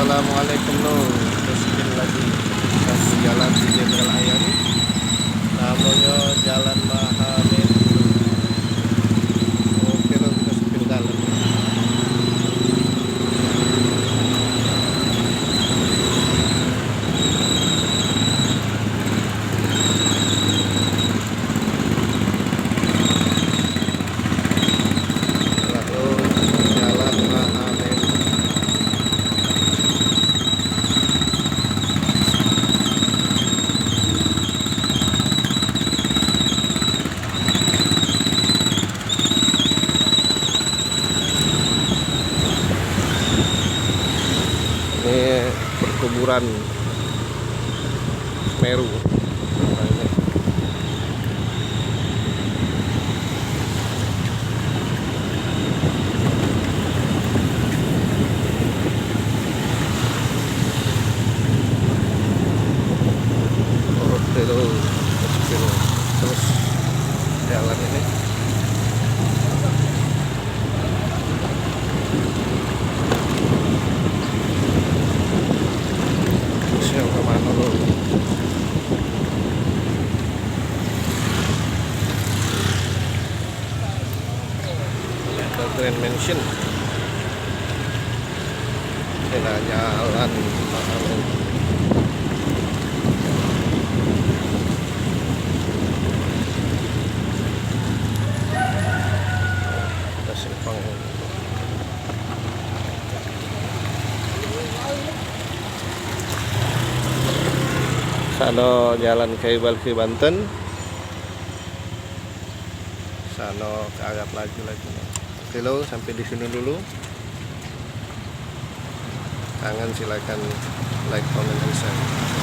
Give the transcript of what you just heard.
Assalamualaikum lo. Terus lagi kasih jalan di Jenderal Ayani. Namanya Jalan Mahamed. Oke lo kita sepil jalan. Ini perkuburan Semeru. Terus jalan ini siapa kemana lo? Ada Grand Mansion. Ini jalan Mahamed. Kita simpang. Sano jalan ke Balki Banten. Sano ke agak lagi. Oke lo, sampai di sini dulu. Kangen silakan like, comment, dan share.